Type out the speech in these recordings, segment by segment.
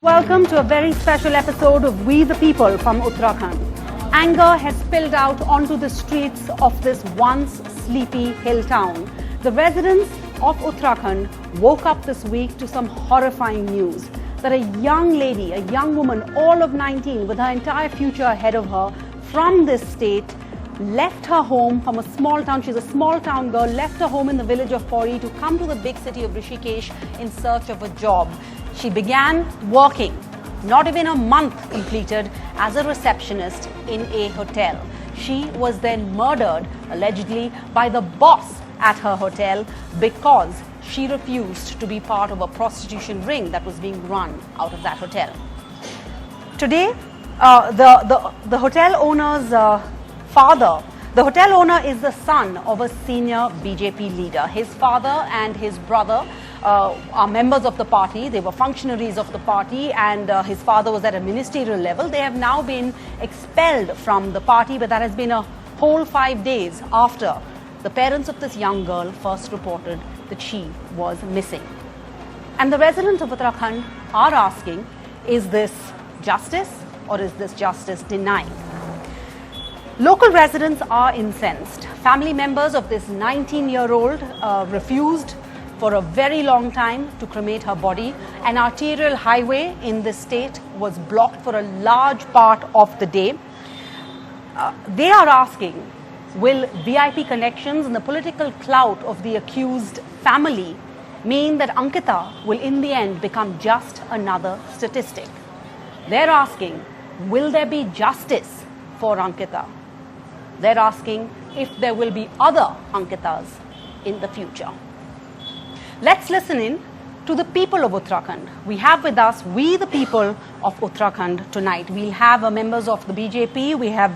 Welcome to a very special episode of We the People from Uttarakhand. Anger has spilled out onto the streets of this once sleepy hill town. The residents of Uttarakhand woke up this week to some horrifying news that a young lady, a young woman, all of 19, with her entire future ahead of her, from this state, left her home from a small town. She's a small town girl, left her home in the village of Pauri to come to the big city of Rishikesh in search of a job. She began working, not even a month completed, as a receptionist in a hotel. She was then murdered, allegedly, by the boss at her hotel because she refused to be part of a prostitution ring that was being run out of that hotel. Today, the hotel owner's father, the hotel owner is the son of a senior BJP leader. His father and his brother are members of the party. They were functionaries of the party, and his father was at a ministerial level. They have now been expelled from the party, but that has been a whole 5 days after the parents of this young girl first reported that she was missing. And the residents of Uttarakhand are asking, is this justice or is this justice denied? Local residents are incensed. Family members of this 19-year-old refused for a very long time to cremate her body. An arterial highway in this state was blocked for a large part of the day. They are asking, will VIP connections and the political clout of the accused family mean that Ankita will in the end become just another statistic? They're asking, will there be justice for Ankita? They're asking if there will be other Ankitas in the future. Let's listen in to the people of Uttarakhand. We have with us, we the people of Uttarakhand tonight. We'll have members of the BJP, we have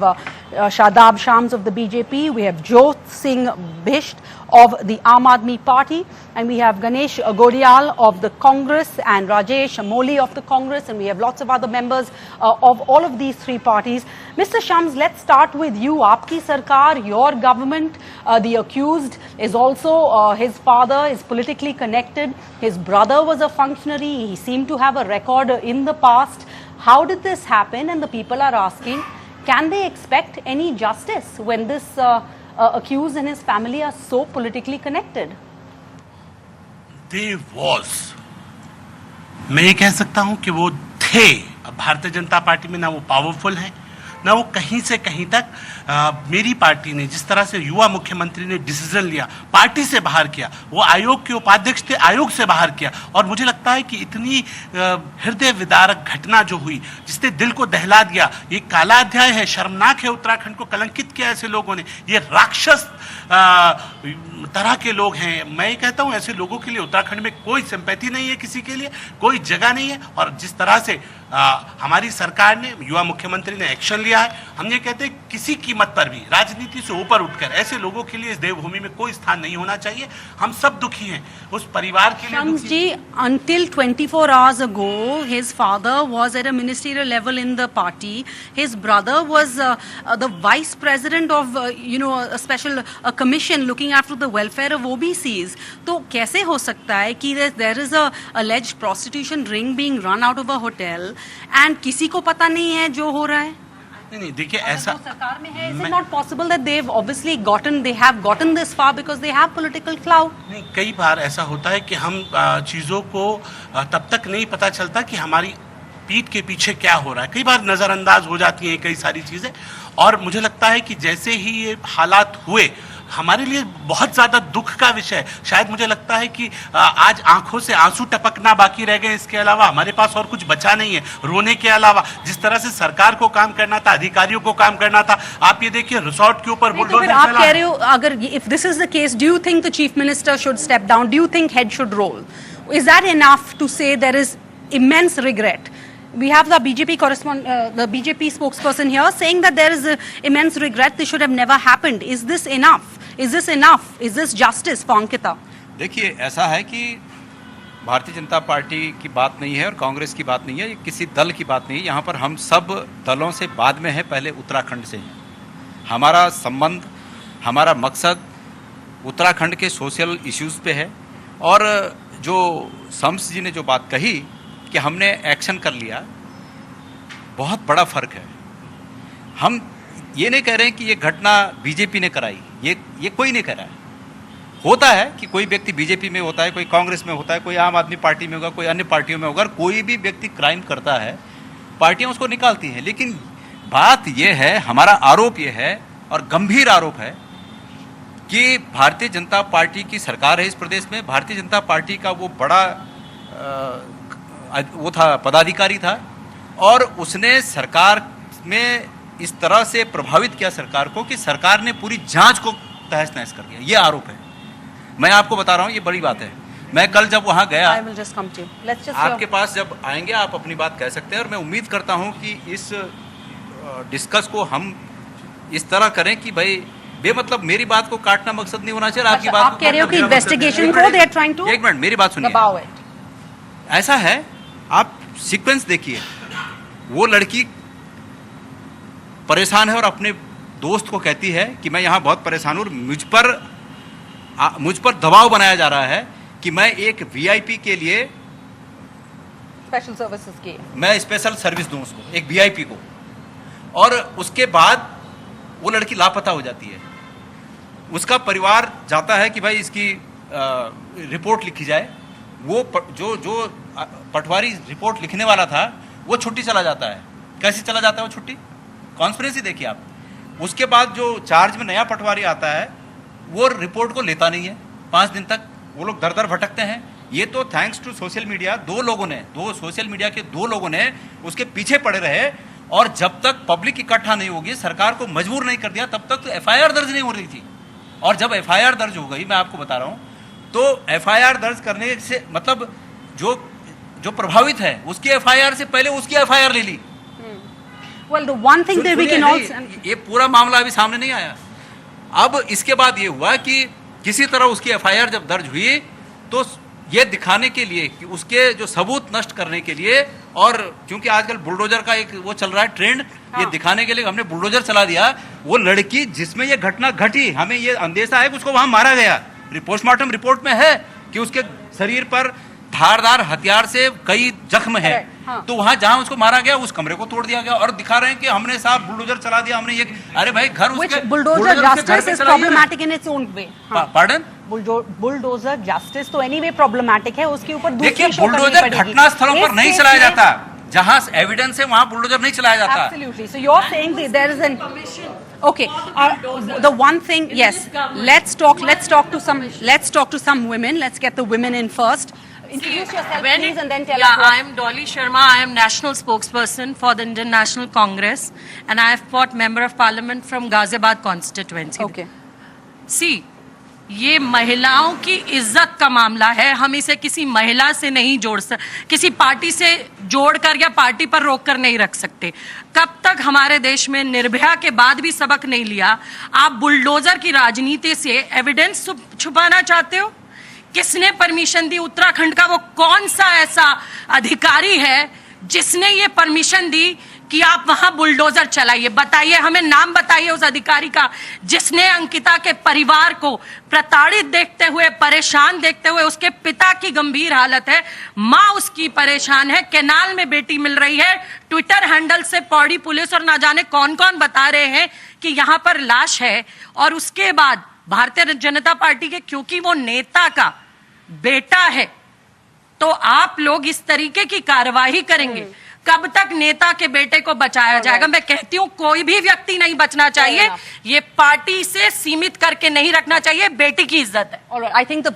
Shadab Shams of the BJP, we have Jyot Singh Bisht of the Aam Aadmi Party, and we have Ganesh Godial of the Congress and Rajesh Moli of the Congress, and we have lots of other members of all of these three parties. Mr. Shams, let's start with you. Aapki Sarkar, your government, the accused is also, his father is politically connected. His brother was a functionary. He seemed to have a record in the past. How did this happen? And the people are asking, can they expect any justice when this accused and his family are so politically connected? They was. मैं ये कह सकता हूं कि वो थे। अब Bharatiya Janata party में ना वो पावरफुल है, ना वो कहीं से कहीं तक। मेरी पार्टी ने जिस तरह से युवा मुख्यमंत्री ने डिसीजन लिया, पार्टी से बाहर किया, वो आयोग के उपाध्यक्ष थे, आयोग से बाहर किया, और मुझे लगता है कि इतनी हृदय विदारक घटना जो हुई, जिसने दिल को दहला दिया, ये काला अध्याय है, शर्मनाक है। उत्तराखंड को कलंकित किया ऐसे लोगों ने। ये राक्षस तरह के लोग हैं। मैं ये कहता हूं, ऐसे लोगों के लिए उत्तराखंड में कोई सिंपैथी नहीं है, किसी के लिए कोई जगह नहीं है। और जिस तरह से हमारी सरकार ने, युवा मुख्यमंत्री ने एक्शन लिया है, हम ये कहते हैं किसी कीमत पर भी राजनीति से ऊपर उठकर ऐसे लोगों के लिए इस देवभूमि में कोई स्थान नहीं होना चाहिए। हम सब दुखी हैं, उस परिवार के लिए दुखी हैं। Until 24 hours ago, his father was at a ministerial level in the party. His brother was the vice president of, a special commission looking after the welfare of OBCs. तो कैसे हो सकता है कि there is a alleged prostitution ring being run out of a hotel and किसी को पता नहीं है जो हो रहा है? नहीं, देखिए ऐसा सरकार में है. Is it not possible that they have gotten this far because they have political clout? नहीं, कई बार ऐसा होता है कि हम चीज़ों को तब तक नहीं पता चलता कि हमारी पीठ के पीछे क्या हो रहा है। कई बार नज़रअंदाज हो जाती हैं कई सारी चीज़ें, और मुझे लगता है कि जैसे ही ये हालात हुए, हमारे लिए बहुत ज़्यादा दुख का विषय है। शायद मुझे लगता है कि आज आंखों से आंसू टपकना बाकी रह गए, इसके अलावा हमारे पास और कुछ बचा नहीं है रोने के अलावा। जिस तरह से सरकार को काम करना था, अधिकारियों को काम करना था, आप ये देखिए रिसोर्ट के ऊपर बुलडोजर आप कह रहे हो, अगर if this is the case, do you think the chief minister should step down? Do you think head should roll? Is that enough to say there is immense regret? We have the BJP the BJP spokesperson here saying that there is immense regret. This should have never happened. Is this enough? Is this enough? Is this justice for Ankita? देखिए, ऐसा है कि Bharatiya Janata party की बात नहीं है और कांग्रेस की बात नहीं है, ये किसी दल की बात नहीं है। यहाँ पर हम सब दलों से बाद में है, पहले उत्तराखंड से है। हमारा संबंध, हमारा मकसद उत्तराखंड के सोशल इश्यूज़ पे है। और जो शम्स जी ने जो बात कही कि हमने एक्शन कर लिया, बहुत बड़ा फर्क है। हम ये नहीं कह रहे हैं कि ये घटना बीजेपी ने कराई, ये कोई नहीं कह रहा है। होता है कि कोई व्यक्ति बीजेपी में होता है, कोई कांग्रेस में होता है, कोई आम आदमी पार्टी में होगा, कोई अन्य पार्टियों में होगा। कोई भी व्यक्ति क्राइम करता है, पार्टियां उसको निकालती हैं। लेकिन बात यह है, हमारा आरोप यह है और गंभीर आरोप है कि भारतीय जनता पार्टी की सरकार है इस प्रदेश में। भारतीय जनता पार्टी का वो बड़ा वो था, पदाधिकारी था, और उसने सरकार में इस तरह से प्रभावित किया सरकार को कि सरकार ने पूरी जांच को तहस नहस कर दिया। ये आरोप है। मैं आपको बता रहा हूँ, ये बड़ी बात है। मैं कल जब वहाँ गया, आपके पास जब आएंगे आप अपनी बात कह सकते हैं, और मैं उम्मीद करता हूँ कि इस डिस्कस को हम इस तरह करें कि भाई बेमतलब मेरी बात को काटना मकसद नहीं होना चाहिए। आपकी बात आप कह रहे हो कि इन्वेस्टिगेशन को दे आर ट्राइंग टू, एक मिनट मेरी बात सुनिए। ऐसा है, आप सीक्वेंस देखिए। वो लड़की परेशान है और अपने दोस्त को कहती है कि मैं यहाँ बहुत परेशान हूँ, मुझ पर दबाव बनाया जा रहा है कि मैं एक वीआईपी के लिए स्पेशल सर्विसेज के, मैं स्पेशल सर्विस दूं उसको, एक वीआईपी को। और उसके बाद वो लड़की लापता हो जाती है। उसका परिवार जाता है कि भाई इसकी रिपोर्ट लिखी जाए। वो जो पटवारी रिपोर्ट लिखने वाला था वो छुट्टी चला जाता है। कैसे चला जाता है वो छुट्टी? कॉन्स्पिरेसी देखिए आप। उसके बाद जो चार्ज में नया पटवारी आता है वो रिपोर्ट को लेता नहीं है 5 दिन तक। वो लोग दर दर भटकते हैं। ये तो thanks to social media, social media के दो लोगों ने उसके पीछे पड़े रहे, और जब तक पब्लिक इकट्ठा नहीं होगी, सरकार को मजबूर नहीं कर दिया, तब तक तो एफआईआर दर्ज नहीं हो रही थी। और जब एफआईआर दर्ज हो गई, मैं आपको बता रहा हूं, तो एफआईआर दर्ज करने से मतलब जो प्रभावित है उसकी एफआईआर से पहले उसकी एफआईआर ले ली। Well, the one thing that we can also, ये पूरा मामला अभी सामने नहीं आया। अब इसके बाद ये हुआ कि किसी तरह उसकी एफआईआर जब दर्ज हुई तो ये दिखाने के लिए कि उसके जो सबूत नष्ट करने के लिए, और क्योंकि आजकल बुलडोजर का एक वो चल रहा है ट्रेंड, ये दिखाने के लिए हमने बुलडोजर चला दिया। वो लड़की जिसमें ये घटना घटी, हमें ये अंदेशा है कि उसको वहां मारा गया। पोस्टमार्टम रिपोर्ट में है कि उसके शरीर पर धारदार हथियार से कई जख्म है। हाँ। तो वहां जहां उसको मारा गया उस कमरे को तोड़ दिया गया, और दिखा रहे हैं कि हमने साहब बुलडोजर चला दिया, हमने ये। अरे भाई घर उसके bulldozer justice is problematic in its own way. Pardon, bulldozer justice तो एनीवे प्रॉब्लमेटिक है, उसके ऊपर देखिए बुलडोजर घटना स्थलों पर नहीं चलाया जाता। जहां एविडेंस है वहां बुलडोजर नहीं चलाया जाता। Absolutely. So you're saying that there is an okay. The one thing, yes. Let's talk to some women. Let's get the women in first. Introduce yourself, please, and then tell us. I am Dolly Sharma. I am national spokesperson for the Indian National Congress, and I have fought member of parliament from Ghaziabad constituency. Okay. See, ये महिलाओं की इज्जत का मामला है। हम इसे किसी महिला से नहीं किसी पार्टी से जोड़कर या पार्टी पर रोककर नहीं रख सकते। कब तक हमारे देश में निर्भया के बाद भी सबक नहीं लिया? आप बुलडोजर की राजनीति से एविडेंस छुपाना चाहते हो? किसने परमिशन दी? उत्तराखंड का वो कौन सा ऐसा अधिकारी है जिसने ये परमिशन दी कि आप वहां बुलडोजर चलाइए? बताइए, हमें नाम बताइए उस अधिकारी का जिसने अंकिता के परिवार को प्रताड़ित देखते हुए, परेशान देखते हुए, उसके पिता की गंभीर हालत है, माँ उसकी परेशान है, केनाल में बेटी मिल रही है, ट्विटर हैंडल से पौड़ी पुलिस और ना जाने कौन कौन बता रहे हैं कि यहां पर लाश है। और उसके बाद भारतीय जनता पार्टी के, क्योंकि वो नेता का बेटा है, तो आप लोग इस तरीके की कार्यवाही करेंगे? कब तक नेता के बेटे को बचाया जाएगा? मैं कहती हूं कोई भी व्यक्ति नहीं बचना चाहिए, ये पार्टी से सीमित करके नहीं रखना चाहिए। बेटी की इज्जत है। All right. I think the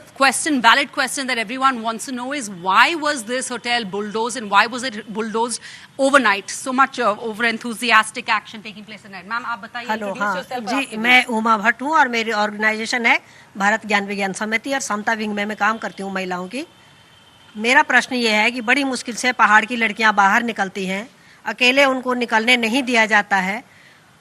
valid question that everyone wants to know is why was this hotel bulldozed and why was it bulldozed overnight? So much over enthusiastic action taking place tonight. Ma'am, आप बताइए। Hello, हाँ जी, मैं उमा भट्ट हूँ और मेरी organisation है भारत ज्ञान विज्ञान समिति, और समता विंग में मैं काम करती हूँ महिलाओं की। मेरा प्रश्न ये है कि बड़ी मुश्किल से पहाड़ की लड़कियां बाहर निकलती हैं, अकेले उनको निकलने नहीं दिया जाता है,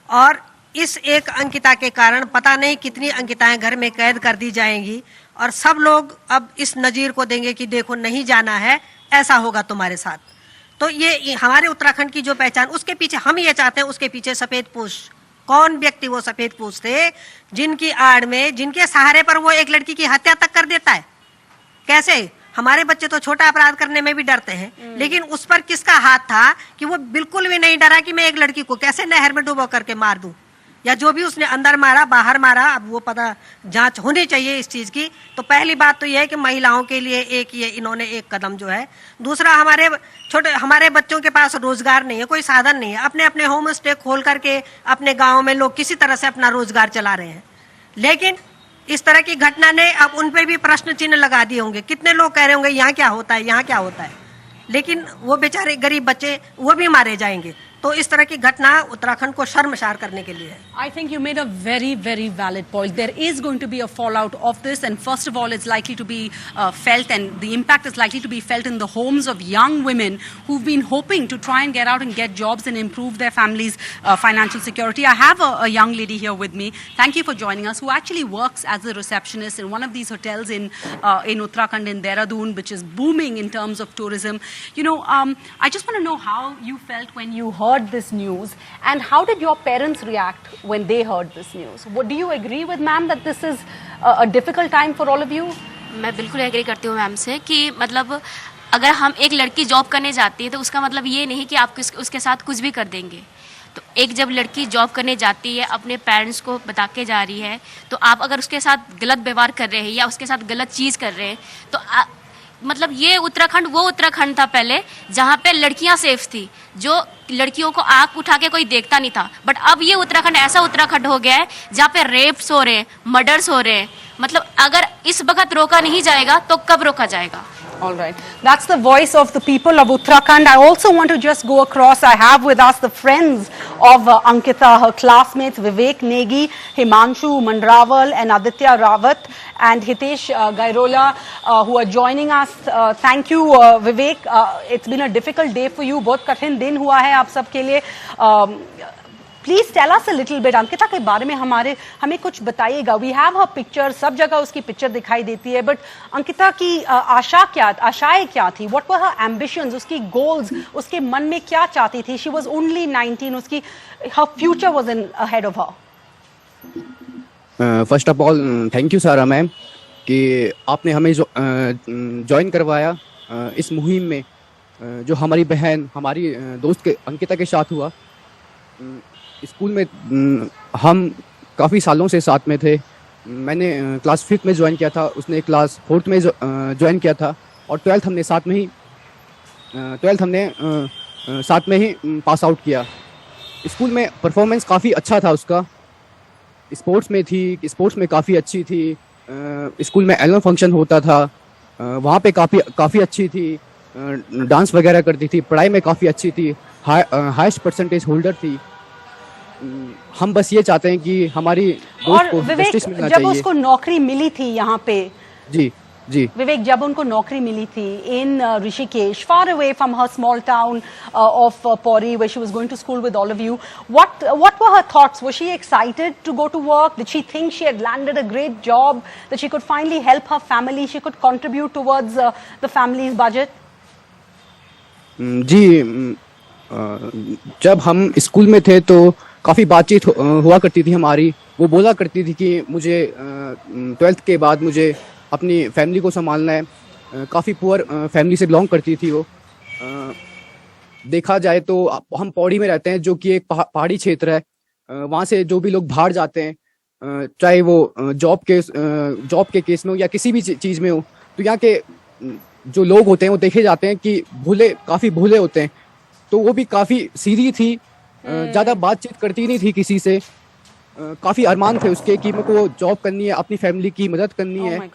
और इस एक अंकिता के कारण पता नहीं कितनी अंकिताएं घर में कैद कर दी जाएंगी, और सब लोग अब इस नज़ीर को देंगे कि देखो नहीं जाना है, ऐसा होगा तुम्हारे साथ। तो ये हमारे उत्तराखंड की जो पहचान, उसके पीछे हम ये चाहते हैं, उसके पीछे सफ़ेद पूछ, कौन व्यक्ति वो सफ़ेद पूछ थे जिनकी आड़ में, जिनके सहारे पर वो एक लड़की की हत्या तक कर देता है? कैसे? हमारे बच्चे तो छोटा अपराध करने में भी डरते हैं, लेकिन उस पर किसका हाथ था कि वो बिल्कुल भी नहीं डरा कि मैं एक लड़की को कैसे नहर में डुबो करके मार दूं, या जो भी उसने अंदर मारा बाहर मारा, अब वो पता जांच होनी चाहिए इस चीज की। तो पहली बात तो ये है कि महिलाओं के लिए एक ये इन्होंने एक कदम जो है। दूसरा, हमारे बच्चों के पास रोजगार नहीं है, कोई साधन नहीं है, अपने अपने होम स्टे खोल करके अपने गाँव में लोग किसी तरह से अपना रोजगार चला रहे हैं। लेकिन इस तरह की घटना ने अब उन पर भी प्रश्न चिन्ह लगा दिए होंगे। कितने लोग कह रहे होंगे यहाँ क्या होता है, यहाँ क्या होता है, लेकिन वो बेचारे गरीब बच्चे वो भी मारे जाएंगे। तो इस तरह की घटना उत्तराखंड को शर्मसार करने के लिए है। I think you made a very, very valid point. There is going to be a fallout of this, and first of all, it's likely to be felt, and the impact is likely to be felt in the homes of young women who've been hoping to try and get out and get jobs and improve their families' financial security. I have a young lady here with me. Thank you for joining us, who actually works as a receptionist in one of these hotels in Uttarakhand, in Dehradun, which is booming in terms of tourism. You know, I just want to know how you felt when you heard this news, and how did your parents react when they heard this news? Do you agree with ma'am that this is a difficult time for all of you? मैं बिल्कुल agree करती हूँ ma'am से कि मतलब अगर हम एक लड़की जॉब करने जाती है तो उसका मतलब ये नहीं कि आप उसके साथ कुछ भी कर देंगे। तो एक जब लड़की जॉब करने जाती है, अपने पेरेंट्स को बता के जा रही है, तो आप अगर उसके साथ गलत व्यवहार कर रहे हैं या उसके साथ गलत चीज़ कर रहे हैं, तो मतलब ये उत्तराखंड वो उत्तराखंड था पहले जहाँ पे लड़कियाँ सेफ थी, जो लड़कियों को आंख उठा के कोई देखता नहीं था। बट अब ये उत्तराखंड ऐसा उत्तराखंड हो गया है जहाँ पे रेप्स हो रहे हैं, मर्डर्स हो रहे हैं। मतलब अगर इस वक्त रोका नहीं जाएगा तो कब रोका जाएगा? All right. That's the voice of the people of Uttarakhand. I also want to just go across. I have with us the friends of Ankita, her classmates, Vivek Negi, Himanshu Mandrawal and Aditya Rawat, and Hitesh Gairola, who are joining us. Thank you, Vivek. It's been a difficult day for you. बहुत कठिन दिन हुआ है आप सबके लिए. Please tell us a little bit, Ankita के बारे में हमें कुछ बताइएगा. वी हैव हर पिक्चर, सब जगह उसकी पिक्चर दिखाई देती है, बट अंकिता की आशाएं क्या थी? व्हाट वर हर एम्बिशंस, उसकी गोल्स, उसके मन में क्या चाहती थी? शी वाज ओनली 19, उसकी हर future was in ahead of her. First of all thank you सारा मैम कि आपने हमें ज्वाइन करवाया इस मुहिम में, जो हमारी बहन, हमारी दोस्त के अंकिता के साथ हुआ. स्कूल में हम काफ़ी सालों से साथ में थे. मैंने क्लास 5th में ज्वाइन किया था, उसने क्लास 4th में ज्वाइन किया था, और 12th हमने साथ में ही पास आउट किया. स्कूल में परफॉर्मेंस काफ़ी अच्छा था उसका, स्पोर्ट्स में काफ़ी अच्छी थी. स्कूल में एनुअल फंक्शन होता था, वहाँ पे काफ़ी अच्छी थी, डांस वगैरह करती थी, पढ़ाई में काफ़ी अच्छी थी, हाईएस्ट परसेंटेज होल्डर थी. हम बस ये चाहते हैं कि हमारी दोस्त को जस्टिस मिलना चाहिए. जब उसको नौकरी मिली थी यहाँ पे, जी विवेक, जब उनको नौकरी मिली थी in Rishikesh, far away from her small town of Pauri, where she was going to school with all of you, what were her thoughts? Was she excited to go to work? Did she think she had landed a great job, that she could finally help her family, she could contribute towards the family's budget? जी, जब हम school में थे तो काफ़ी बातचीत हुआ करती थी हमारी. वो बोला करती थी कि मुझे 12th के बाद मुझे अपनी फैमिली को संभालना है. काफ़ी पुअर फैमिली से बिलोंग करती थी वो. देखा जाए तो हम पौड़ी में रहते हैं, जो कि एक पहाड़ी क्षेत्र है. वहाँ से जो भी लोग बाहर जाते हैं, चाहे वो जॉब के केस में हो या किसी भी चीज़ में हो, तो यहाँ के जो लोग होते हैं वो देखे जाते हैं कि काफ़ी भोले होते हैं. तो वो भी काफ़ी सीधी थी, ज़्यादा बातचीत करती नहीं थी किसी से. काफ़ी अरमान थे उसके कि मेरे को जॉब करनी है, अपनी फैमिली की मदद करनी है.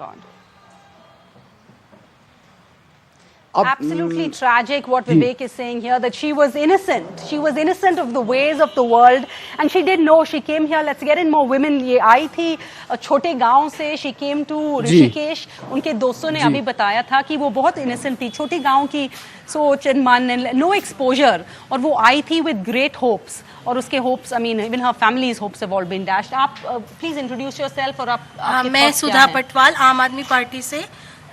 Absolutely tragic what Vivek is saying here, that she was innocent. She was innocent of the ways of the world, and she didn't know. She came here. Let's get in more women. ये आई थी छोटे गांव से. She came to Rishikesh. उनके दोस्तों ने अभी बताया था कि वो बहुत innocent थी, छोटे गांव की सोच and मन, no exposure, और वो आई थी with great hopes. और उसके hopes, I mean, even her family's hopes have all been dashed. आप please introduce yourself और आप. मैं सुधा पटवाल, आम आदमी पार्टी से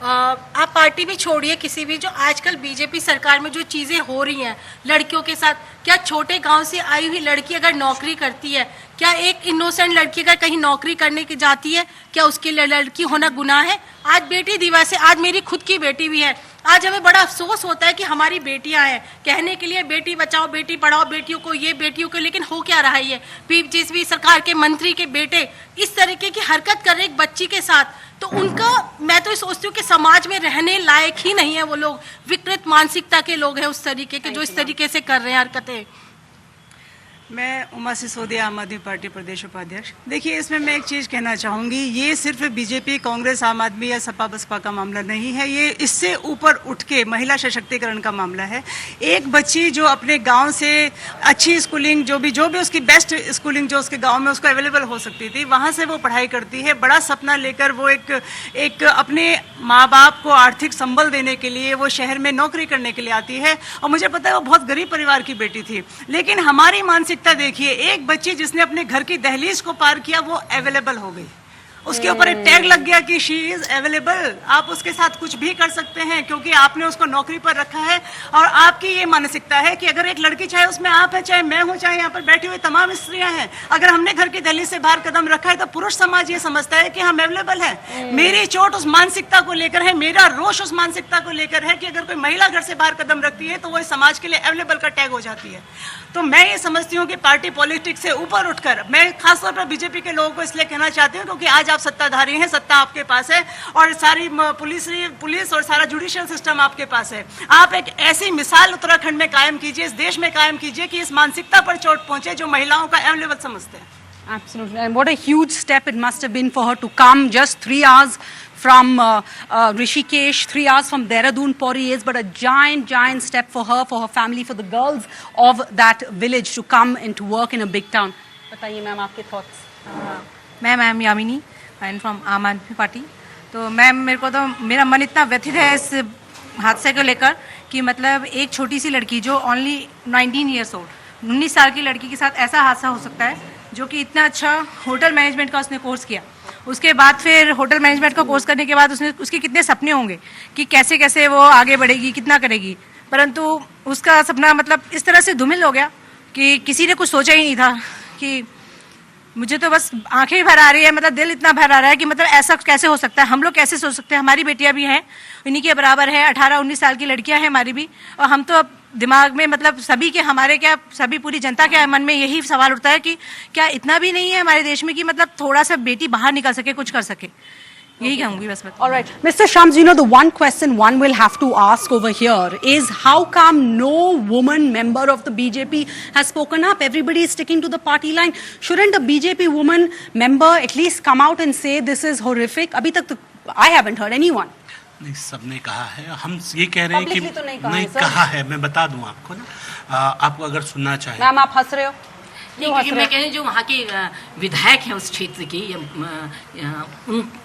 आप पार्टी भी छोड़िए किसी भी, जो आजकल बीजेपी सरकार में जो चीज़ें हो रही हैं लड़कियों के साथ, क्या छोटे गांव से आई हुई लड़की अगर नौकरी करती है, क्या एक इनोसेंट लड़की अगर कहीं नौकरी करने की जाती है, क्या उसके लिए लड़की होना गुनाह है? आज बेटी दिवस है, आज मेरी खुद की बेटी भी है। आज हमें बड़ा अफसोस होता है कि हमारी बेटियां हैं, कहने के लिए बेटी बचाओ बेटी पढ़ाओ, बेटियों को ये बेटियों को, लेकिन हो क्या रहा है? ये जिस भी सरकार के मंत्री के बेटे इस तरीके की हरकत कर रहे एक बच्ची के साथ, तो उनका मैं तो सोचती हूँ कि समाज में रहने लायक ही नहीं है वो लोग, विकृत मानसिकता के लोग हैं उस तरीके के जो इस तरीके से कर रहे हैं हरकतें। मैं उमा सिसोदिया, आम आदमी पार्टी प्रदेश उपाध्यक्ष। देखिए, इसमें मैं एक चीज़ कहना चाहूँगी, ये सिर्फ बीजेपी, कांग्रेस, आम आदमी या सपा बसपा का मामला नहीं है, ये इससे ऊपर उठ के महिला सशक्तिकरण का मामला है। एक बच्ची जो अपने गांव से अच्छी स्कूलिंग, जो भी उसकी बेस्ट स्कूलिंग जो उसके गांव में उसको अवेलेबल हो सकती थी, वहाँ से वो पढ़ाई करती है। बड़ा सपना लेकर वो एक अपने माँ बाप को आर्थिक संबल देने के लिए वो शहर में नौकरी करने के लिए आती है। और मुझे पता है वो बहुत गरीब परिवार की बेटी थी, लेकिन हमारी मानसिकता देखिए, एक बच्ची जिसने अपने घर की दहलीज को पार किया वो अवेलेबल हो गई, उसके ऊपर एक टैग लग गया कि शी इज अवेलेबल, आप उसके साथ कुछ भी कर सकते हैं क्योंकि आपने उसको नौकरी पर रखा है। और आपकी ये मानसिकता है कि अगर एक लड़की, चाहे उसमें आप है, चाहे मैं हूं, चाहे यहाँ पर बैठी हुई तमाम स्त्रियां हैं, अगर हमने घर की दहलीज से बाहर कदम रखा है तो पुरुष समाज ये समझता है कि हम अवेलेबल हैं। मेरी चोट उस मानसिकता को लेकर है, मेरा रोष उस मानसिकता को लेकर है कि अगर कोई महिला घर से बाहर कदम रखती है तो वो समाज के लिए अवेलेबल का टैग हो जाती है। तो मैं ये समझती हूँ कि पार्टी पॉलिटिक्स से ऊपर उठकर मैं खासतौर पर बीजेपी के लोगों को इसलिए कहना चाहती हूँ क्योंकि आज आप सत्ताधारी हैं, सत्ता आपके पास है और सारी पुलिस और सारा जुडिशियल सिस्टम आपके पास है। आप एक ऐसी मिसाल उत्तराखंड में कायम कीजिए, इस देश में कायम कीजिए कि इस मानसिकता पर चोट पहुंचे जो महिलाओं का अवेलेबल समझते हैं। Absolutely. And what a huge step it must have been for her to come just 3 hours from Rishikesh, 3 hours from Dehradun, Pori is, but a giant step for her family, for the girls of that village to come and to work in a big town. बताइए ma'am आपके thoughts. Ma'am I am Yamini and from आम आदमी party. तो ma'am मेरे को तो मेरा मन इतना व्यथित है इस हादसे को लेकर कि मतलब एक छोटी सी लड़की जो ओनली 19 ईयर्स ओल्ड, 19 साल की लड़की के साथ ऐसा हादसा हो सकता है, जो कि इतना अच्छा होटल मैनेजमेंट का उसने कोर्स किया। उसके बाद फिर होटल मैनेजमेंट का कोर्स करने के बाद उसके कितने सपने होंगे कि कैसे कैसे वो आगे बढ़ेगी, कितना करेगी, परंतु उसका सपना मतलब इस तरह से धूमिल हो गया कि किसी ने कुछ सोचा ही नहीं था। कि मुझे तो बस आंखें भर आ रही है, मतलब दिल इतना भर आ रहा है कि मतलब ऐसा कैसे हो सकता है, हम लोग कैसे सोच सकते हैं। हमारी बेटियां भी हैं, इन्हीं के बराबर है, 18-19 साल की लड़कियां हैं हमारी भी, और हम तो अब दिमाग में मतलब सभी के, हमारे क्या सभी पूरी जनता के मन में यही सवाल उठता है कि क्या इतना भी नहीं है हमारे देश में कि मतलब थोड़ा सा बेटी बाहर निकल सके, कुछ कर सके। यही कहूंगी बस। All right, Mr. Shams, you know the one question one will have to ask over here is how come no woman member of the BJP has spoken up? Everybody is sticking to the party line. Shouldn't a BJP woman member at least come out and say this is horrific? अभी तक तो I haven't heard anyone. नहीं, सबने कहा है। हम ये कह रहे हैं कि Publicly तो नहीं कहा है। मैं बता दूं आपको ना, आपको अगर सुनना चाहें। मैम आप हंस रहे हो? नहीं, क्योंकि मैं कह रही हूँ जो वहाँ के विधायक हैं उस क्षेत्र की,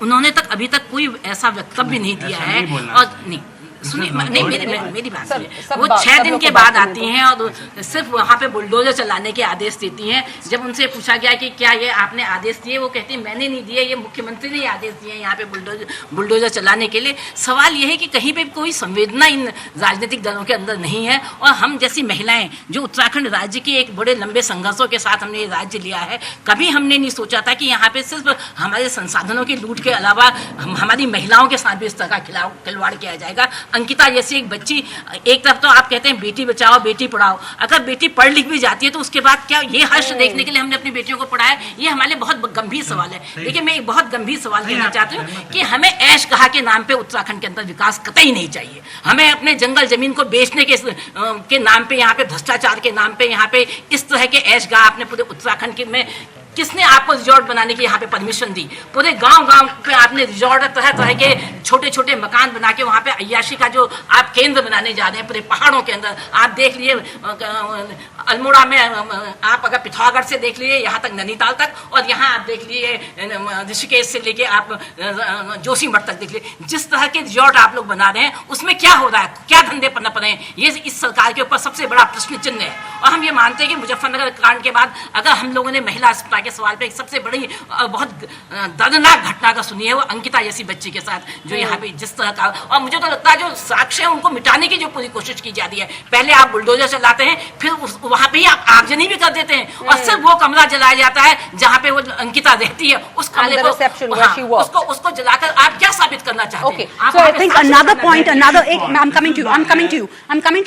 उन्होंने तक अभी तक कोई ऐसा वक्तव्य नहीं दिया है। और नहीं सुनिए, नहीं मेरी बात सुनिए, वो 6 दिन के बाद आती हैं और सिर्फ वहाँ पे बुलडोजर चलाने के आदेश देती हैं। जब उनसे पूछा गया कि क्या ये आपने आदेश दिए, वो कहती हैं मैंने नहीं दिए, ये मुख्यमंत्री ने आदेश दिए यहाँ पे बुलडोजर चलाने के लिए। सवाल ये है कि कहीं पे कोई संवेदना इन राजनीतिक दलों के अंदर नहीं है। और हम जैसी महिलाएं जो उत्तराखंड राज्य के एक बड़े लंबे संघर्षों के साथ हमने ये राज्य लिया है, कभी हमने नहीं सोचा था कि यहाँ पे सिर्फ हमारे संसाधनों की लूट के अलावा हमारी महिलाओं के साथ भी इस तरह का खिलवाड़ किया जाएगा। अंकिता जैसी एक बच्ची, एक तरफ तो आप कहते हैं बेटी बचाओ बेटी पढ़ाओ, अगर बेटी पढ़ लिख भी जाती है तो उसके बाद क्या ये हर्ष देखने के लिए हमने अपनी बेटियों को पढ़ाया? ये हमारे लिए बहुत गंभीर सवाल है। देखिए, मैं एक बहुत गंभीर सवाल कहना चाहती हूँ कि हमें ऐश कहा के नाम पे उत्तराखंड के अंदर विकास कतई नहीं चाहिए। हमें अपने जंगल जमीन को बेचने के नाम पे, यहाँ पे भ्रष्टाचार के नाम पे, यहाँ पे इस तरह के ऐश कहा आपने पूरे उत्तराखंड में किसने आपको रिजॉर्ट बनाने की यहाँ पे परमिशन दी? पूरे गांव पे आपने रिजॉर्ट, तरह तरह के छोटे छोटे मकान बना के वहाँ पे अय्याशी का जो आप केंद्र बनाने जा रहे हैं पूरे पहाड़ों के अंदर। आप देख लिए अल्मोड़ा में आप अगर पिथौरागढ़ से देख लीजिए यहाँ तक नैनीताल तक, और यहाँ आप देख लीजिए ऋषिकेश से लेके आप जोशीमठ तक देख लीजिए, जिस तरह के रिजॉर्ट आप लोग बना रहे हैं उसमें क्या हो रहा है, क्या धंधे पनप रहे हैं, ये इस सरकार के ऊपर सबसे बड़ा प्रश्न चिन्ह है। और हम ये मानते हैं कि मुजफ्फरनगर कांड के बाद अगर हम लोगों ने महिला अस्पताल के सवाल पे एक सबसे बड़ी बहुत दर्दनाक घटना का सुनी है, वो अंकिता जैसी बच्ची के साथ जो यहाँ पे जिस तरह का, और मुझे तो लगता है जो साक्ष्य है उनको मिटाने की जो पूरी कोशिश की जा रही है, पहले आप बुलडोजर चलाते हैं, फिर वहां पे ही आप आगजनी भी कर देते हैं, और सिर्फ वो कमरा जलाया जाता है जहाँ पे वो अंकिता रहती है, उस कमरे को उसको जलाकर आप क्या साबित करना चाहते हैं? So I think another point, I'm coming to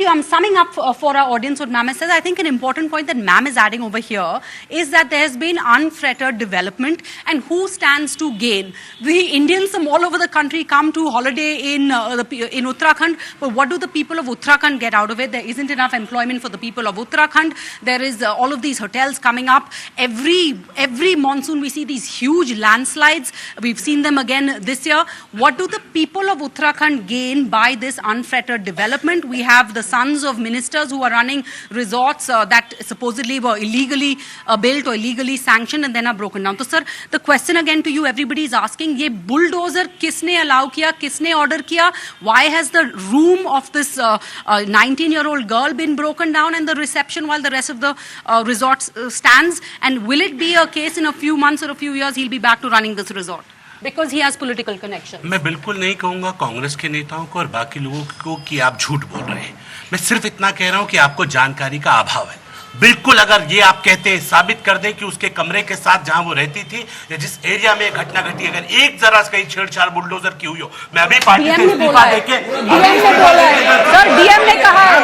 you. I'm summing up for our audience what ma'am says. I think an important point that ma'am is adding over here is that there has been unfettered development, and who stands to gain? We Indians from all over the country come to holiday in Uttarakhand, but what do the people of Uttarakhand get out of it? There isn't enough employment for the people of Uttarakhand. There is all of these hotels coming up. Every monsoon we see these huge landslides. We've seen them again this year. What do the people of Uttarakhand gain by this unfettered development? We have the sons of ministers who are running resorts that supposedly were illegally built or illegally sanctioned and then are broken down. So sir, the question again to you, everybody is asking, ये bulldozer किसने allow किया, किसने order किया? Why has the room of this 19-year-old girl been broken down and the reception while the rest of the resort stands? And will it be a case in a few months or a few years he'll be back to running this resort? Because he has political connections. मैं बिल्कुल नहीं कहूंगा कांग्रेस के नेताओं को और बाकी लोगों को कि आप झूठ बोल रहे हैं। मैं सिर्फ इतना कह रहा हूं कि आपको जानकारी का अभाव है। बिल्कुल अगर ये आप कहते हैं, साबित कर दें कि उसके कमरे के साथ जहां वो रहती थी या जिस एरिया में घटना घटी, अगर एक जरा कहीं छेड़छाड़ बुलडोजर की हुई हो, मैं अभी पार्टी से इस्तीफा देके सर डीएम ने कहा है।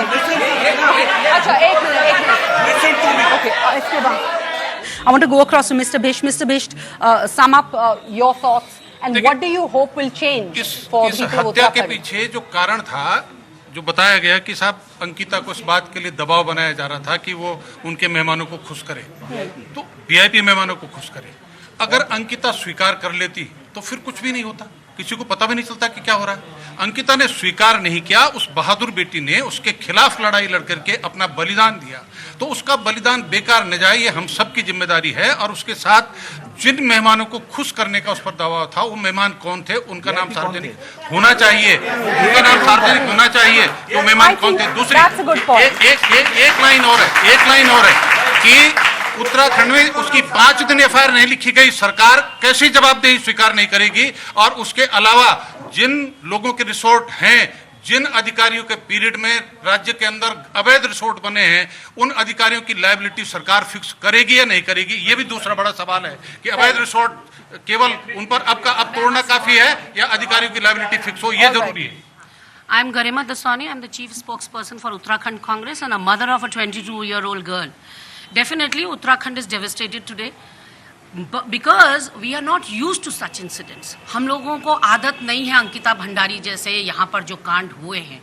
अच्छा एक मिनट ओके, इसके बाद I want to go across to Mr. Bisht. Mr. Bisht, sum up your thoughts and what do you hope will change for people of हत्या के Uttarakhand? पीछे जो कारण था, जो बताया गया कि साहब अंकिता को इस बात के लिए दबाव बनाया जा रहा था कि वो उनके मेहमानों को खुश करे, तो वीआईपी मेहमानों को खुश करे। अगर अंकिता स्वीकार कर लेती तो फिर कुछ भी नहीं होता, किसी को पता भी नहीं चलता कि क्या हो रहा है। अंकिता ने स्वीकार नहीं किया, उस बहादुर बेटी ने उसके खिलाफ लड़ाई लड़ करके अपना बलिदान दिया, तो उसका बलिदान बेकार न जाए, ये हम सबकी जिम्मेदारी है। और उसके साथ जिन मेहमानों को खुश करने का उस पर दबाव था, वो मेहमान कौन थे, उनका नाम सार्वजनिक होना चाहिए, उनका नाम सार्वजनिक होना चाहिए। तो मेहमान कौन थे? दूसरी एक लाइन और है कि उत्तराखंड में उसकी 5 दिन एफआईआर नहीं लिखी गई, सरकार कैसी जवाबदेही स्वीकार नहीं करेगी। और उसके अलावा जिन लोगों के रिसोर्ट हैं, जिन अधिकारियों के पीरियड में राज्य के अंदर अवैध रिसोर्ट बने हैं, उन अधिकारियों की लायबिलिटी सरकार फिक्स करेगी या नहीं करेगी, ये भी दूसरा बड़ा सवाल है कि अवैध रिसोर्ट केवल उन पर अब तोड़ना काफी है या अधिकारियों की लायबिलिटी फिक्स हो, ये जरूरी है। I am Garima Daswani. I am the chief spokesperson for Uttarakhand Congress and a mother of a 22-year-old girl. Definitely, Uttarakhand is devastated today because we are not used to such incidents. हम लोगों को आदत नहीं है अंकिता भंडारी जैसे यहाँ पर जो कांड हुए हैं।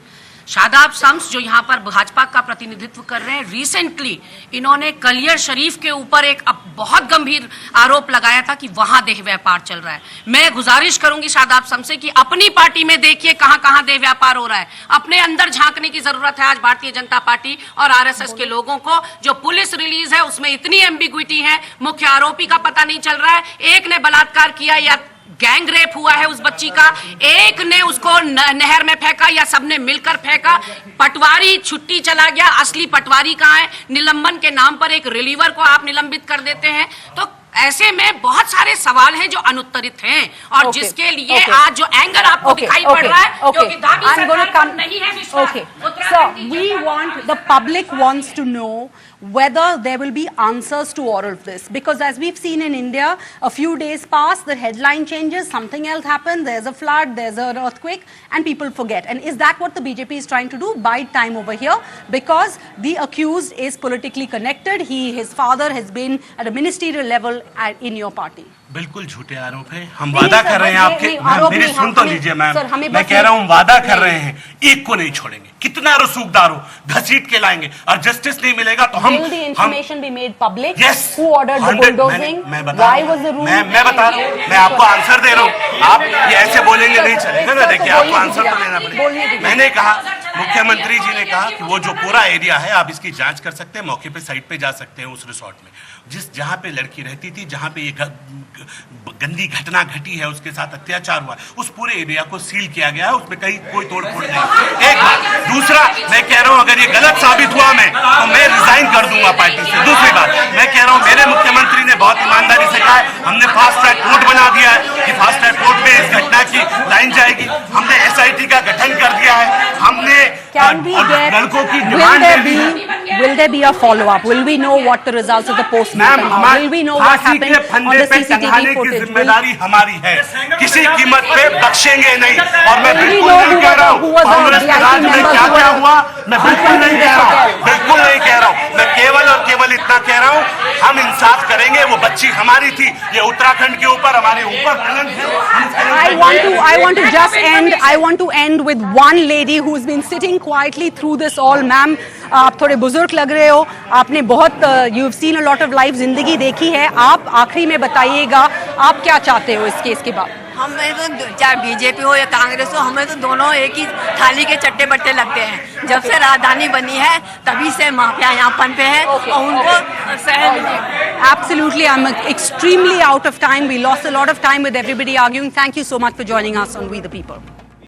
शादाब शम्स जो यहाँ पर भाजपा का प्रतिनिधित्व कर रहे हैं, रिसेंटली इन्होंने कलियर शरीफ के ऊपर एक बहुत गंभीर आरोप लगाया था कि वहां देह व्यापार चल रहा है। मैं गुजारिश करूंगी शादाब शम्स से कि अपनी पार्टी में देखिए कहां कहां देह व्यापार हो रहा है, अपने अंदर झांकने की जरूरत है आज भारतीय जनता पार्टी और आरएसएस के लोगों को। जो पुलिस रिलीज है उसमें इतनी एम्बिग्विटी है, मुख्य आरोपी का पता नहीं चल रहा है, एक ने बलात्कार किया या गैंग रेप हुआ है उस बच्ची का, एक ने उसको नहर में फेंका या सबने मिलकर फेंका, पटवारी छुट्टी चला गया, असली पटवारी कहाँ है, निलंबन के नाम पर एक रिलीवर को आप निलंबित कर देते हैं। तो ऐसे में बहुत सारे सवाल हैं जो अनुत्तरित हैं और जिसके लिए आज जो एंगर आपको दिखाई पड़ रहा है क्योंकि दागी सरकार नहीं है विश्वास। So we want, the public wants to know whether there will be answers to all of this, because as we've seen in India, a few days pass, the headline changes, something else happens, there's a flood, there's an earthquake, and people forget. And is that what the BJP is trying to do? Bide time over here, because the accused is politically connected. His father has been at a ministerial level in your party. बिल्कुल झूठे आरोप हैं। हम वादा कर रहे हैं आपके, मेरी सुन तो लीजिए मैम, मैं कह रहा हूँ वादा कर रहे हैं, एक को नहीं छोड़ेंगे, कितना रसूखदार हो घसीट के लाएंगे और जस्टिस नहीं मिलेगा तो हम information be made public? Yes, who ordered the bulldozing? मैं बता रहा हूँ, मैं आपको आंसर दे रहा हूँ। आप ये ऐसे बोलेंगे नहीं चलेगा ना। देखिए आपको आंसर तो लेना पड़ेगा। मैंने कहा मुख्यमंत्री जी ने कहा कि वो जो पूरा एरिया है आप इसकी जांच कर सकते हैं, मौके पे साइट पे जा सकते हैं उस रिसोर्ट में, जहां पे लड़की रहती थी, जहां पे ये गंदी घटना घटी है, उसके साथ अत्याचार हुआ, उस पूरे एरिया को सील किया गया है, उसमें कहीं कोई तोड़फोड़ नहीं। एक बात। दूसरा, मैं कह रहा हूं अगर ये गलत साबित हुआ तो मैं रिजाइन कर दूंगा पार्टी से। दूसरी बात, मैं कह रहा हूं मेरे मुख्यमंत्री ने बहुत ईमानदारी से कहा है, हमने फास्ट ट्रैक कोर्ट बना दिया है कि फास्ट ट्रैक कोर्ट में इस घटना की लाइन जाएगी, हमने SIT का गठन कर दिया है, हमने लड़कों की demand will there be a follow-up? Will we know what the results of the post-mortem are? Will we know what happened on the CCTV footage? जिम्मेदारी हमारी है, किसी कीमत पे बख्शेंगे नहीं। और मैं बिल्कुल नहीं कह रहा हूँ कांग्रेस के राज में क्या क्या हुआ, मैं बिल्कुल नहीं कह रहा हूँ, बिल्कुल नहीं कह रहा हूँ। मैं केवल और केवल इतना कह रहा हूँ, हम इंसाफ करेंगे। वो बच्ची हमारी थी, ये उत्तराखंड के ऊपर हमारे ऊपर कलंक है। I want to end with one lady who's been sitting quietly through this all, ma'am. आप थोड़े बुजुर्ग लग रहे हो, आपने बहुत you've seen a lot of life जिंदगी देखी है। आप आखिरी में बताइएगा आप क्या चाहते हो इस केस के बाद? हमें तो चाहे बीजेपी हो या कांग्रेस हो, हमें तो दोनों एक ही थाली के चट्टे बट्टे लगते हैं। जब से राजधानी बनी है तभी से माफिया यहाँ पनपे है और उनको सहन नहीं। Absolutely, I'm extremely out of time. We lost a lot of time with everybody arguing. Thank you so much for joining us on We the People.